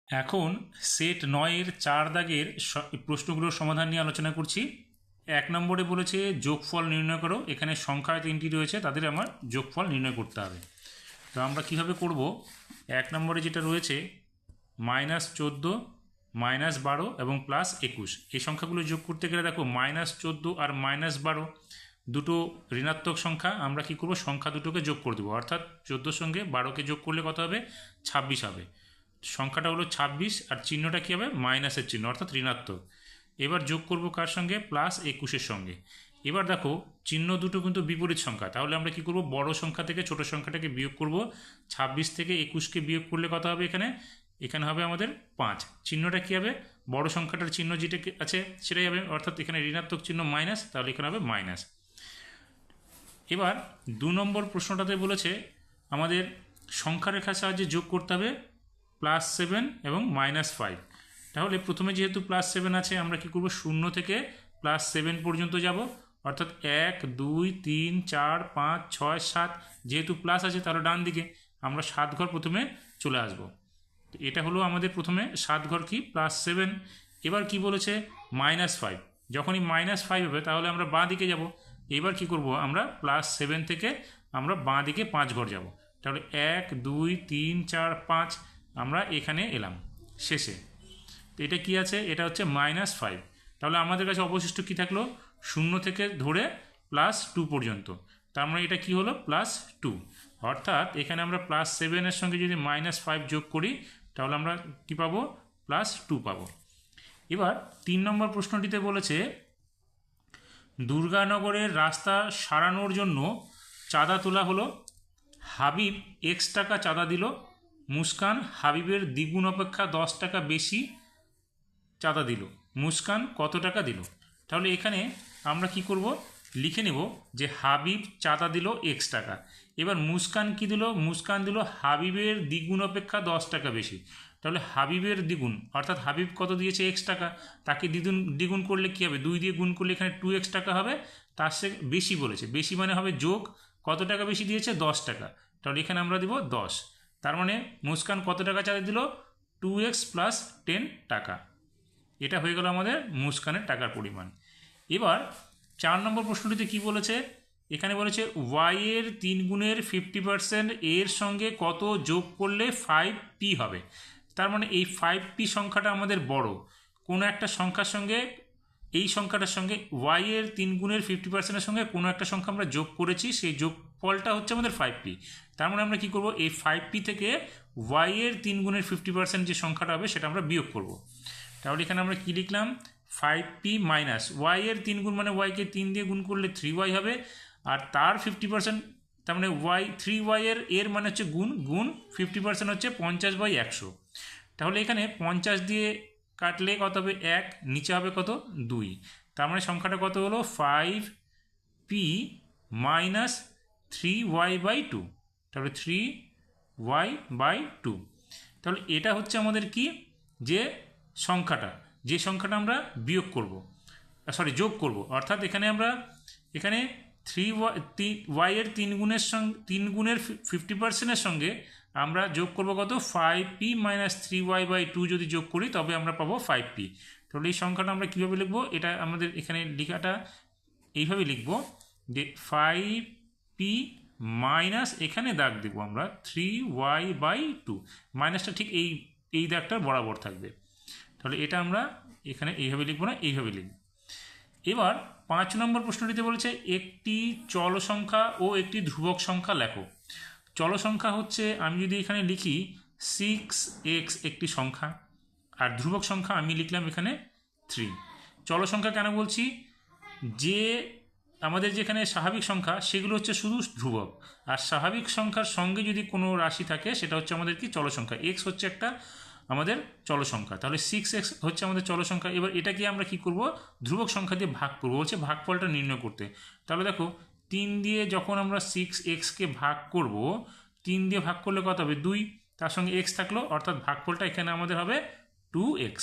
এখন সেট 9-এর 4 দাগের প্রশ্নগুলোর সমাধান নিয়ে আলোচনা করছি। 1 নম্বরে বলেছে যোগফল নির্ণয় করো। এখানে সংখ্যা 3টি রয়েছে, তাদের আমার যোগফল নির্ণয় করতে হবে। তো আমরা কিভাবে করব? 1 নম্বরে যেটা রয়েছে -14, -12 এবং +21, এই সংখ্যাগুলো যোগ করতে গেলে দেখো -14 আর -12 দুটো ঋণাত্মক সংখ্যা। আমরা কি করব? সংখ্যা দুটোকে যোগ করে দেবো, অর্থাৎ 14 সঙ্গে 12কে যোগ করলে কত হবে? 26 হবে। সংখ্যাটা হলো 26 আর চিহ্নটা কী হবে? মাইনাসের চিহ্ন, অর্থাৎ ঋণাত্মক। এবার যোগ করব কার সঙ্গে? +21-এর সঙ্গে। এবার দেখো চিহ্ন দুটো কিন্তু বিপরীত সংখ্যা, তাহলে আমরা কি করব? বড় সংখ্যা থেকে ছোট সংখ্যাটাকে বিয়োগ করব। 26 থেকে 21কে বিয়োগ করলে কত হবে? এখানে হবে আমাদের 5। চিহ্নটা কী হবে? বড় সংখ্যাটার চিহ্ন যেটা আছে সেটাই হবে, অর্থাৎ এখানে ঋণাত্মক চিহ্ন মাইনাস, তাহলে এখানে হবে মাইনাস। এবার 2 নম্বর প্রশ্নটাতে বলেছে আমাদের সংখ্যা রেখার সাহায্যে যোগ করতে হবে +7 এবং -5। তাহলে প্রথমে যেহেতু +7 আছে, আমরা কি করব? 0 থেকে +7 পর্যন্ত যাব, অর্থাৎ 1 2 3 4 5 6 7। যেহেতু প্লাস আছে তাহলে ডান দিকে আমরা 7 ঘর প্রথমে চলে আসব। তো এটা হলো আমাদের প্রথমে 7 ঘর কি +7। এবার কি বলেছে? -5। যখনই -5 হবে তাহলে আমরা বাঁ দিকে যাব। এবার কি করব? আমরা +7 থেকে আমরা বাঁ দিকে 5 ঘর যাব। তাহলে 1 2 3 4 5 আমরা এখানে এলাম শেষে। তো এটা কি আছে? এটা হচ্ছে -5। তাহলে আমাদের কাছে অবশিষ্ট কি থাকলো? 0 থেকে ধরে +2 পর্যন্ত। তার মানে এটা কি হলো? +2। অর্থাৎ এখানে আমরা +7-এর সঙ্গে যদি -5 যোগ করি তাহলে আমরা কি পাবো? +2 পাবো। এবার 3 নম্বর প্রশ্নটিতে বলেছে দুর্গানগরের রাস্তা সারানোর জন্য চাঁদা তোলা হলো। হাবিব X টাকা চাঁদা দিল। মুস্কান হাবিবের দ্বিগুণ অপেক্ষা 10 টাকা বেশি চাঁদা দিল। মুস্কান কত টাকা দিল? তাহলে এখানে আমরা কি করব? লিখে নেব যে হাবিব চাঁদা দিল X টাকা। এবার মুস্কান কি দিল? মুস্কান দিল হাবিবের দ্বিগুণ অপেক্ষা 10 টাকা বেশি। তাহলে হাবিবের দ্বিগুণ, অর্থাৎ হাবিব কত দিয়েছে? X টাকা। তাকে দ্বিগুণ করলে কী হবে? 2 দিয়ে গুণ করলে এখানে 2x টাকা হবে। তার সে বেশি বলেছে, বেশি মানে হবে যোগ। কত টাকা বেশি দিয়েছে? 10 টাকা। তাহলে এখানে আমরা দেব 10। তার মানে মুস্কান কত টাকা চাঁদা দিল? 2x + 10 টাকা। এটা হয়ে গেল আমাদের মুস্কানের টাকার পরিমাণ। এবার 4 নম্বর প্রশ্নটিতে কি বলেছে? এখানে বলেছে y-এর 3 গুণের 50% এর সঙ্গে কত যোগ করলে 5p হবে। তার মানে এই 5p সংখ্যাটা আমাদের বড়। কোনো একটা সংখ্যার সঙ্গে, এই সংখ্যাটার সঙ্গে y-এর 3 গুণের 50%-এর সঙ্গে কোনো একটা সংখ্যা আমরা যোগ করেছি, সেই যোগফলটা হচ্ছে আমাদের 5p। তার মানে আমরা কি করব? এই 5p থেকে y-এর 3 গুণের 50% যে সংখ্যাটা হবে সেটা আমরা বিয়োগ করব। তাহলে এখানে আমরা কি লিখলাম? 5p মাইনাস y-এর 3 গুণ, মানে y-কে 3 দিয়ে গুণ করলে 3y হবে, আর তার 50%, তার মানে y 3y এর মানে হচ্ছে গুণ 50% হচ্ছে 50/100। তাহলে এখানে 50 দিয়ে কাটলে কত হবে? 1, নিচে হবে কত? 2। তার মানে সংখ্যাটা কত হলো? 5p minus 3y/2। তাহলে 3y/2। তাহলে এটা হচ্ছে আমাদের কি? যে সংখ্যাটা, যে সংখ্যাটা আমরা বিয়োগ করব, যোগ করব। অর্থাৎ এখানে আমরা 3y-এর 3 গুণের সঙ্গে 3 গুণের 50%-এর সঙ্গে আমরা যোগ করব কত? 5p মাইনাস 3y/2 যদি যোগ করি তবে আমরা পাবো 5p। তাহলে এই সংখ্যাটা আমরা কীভাবে লিখব? এটা আমাদের এখানে লেখাটা এইভাবে লিখব যে 5p মাইনাস, এখানে দাগ দেব আমরা 3y/2। মাইনাসটা ঠিক এই দাগটার বরাবর থাকবে। তাহলে এটা আমরা এখানে এইভাবে লিখব না, এইভাবে লিখব। এবার 5 নম্বর প্রশ্নটিতে বলেছে একটি চল সংখ্যা ও একটি ধ্রুবক সংখ্যা লেখো। চল সংখ্যা হচ্ছে, আমি যদি এখানে লিখি 6x একটি সংখ্যা, আর ধ্রুবক সংখ্যা আমি লিখলাম এখানে 3। চল সংখ্যা কেন বলছি? যে আমাদের যেখানে স্বাভাবিক সংখ্যা সেগুলো হচ্ছে শুধু ধ্রুবক, আর স্বাভাবিক সংখ্যার সঙ্গে যদি কোনো রাশি থাকে সেটা হচ্ছে আমাদের কি? চল সংখ্যা। x হচ্ছে একটা আমাদের চল সংখ্যা, তাহলে 6x হচ্ছে আমাদের চল সংখ্যা। এবার এটাকে আমরা কি করব? ধ্রুবক সংখ্যা দিয়ে ভাগ করব, বলছে ভাগফলটা নির্ণয় করতে। তাহলে দেখো 3 দিয়ে যখন আমরা 6x-কে ভাগ করব, 3 দিয়ে ভাগ করলে কত হবে? 2, তার সঙ্গে x থাকলো, অর্থাৎ ভাগফলটা এখানে আমাদের হবে 2x।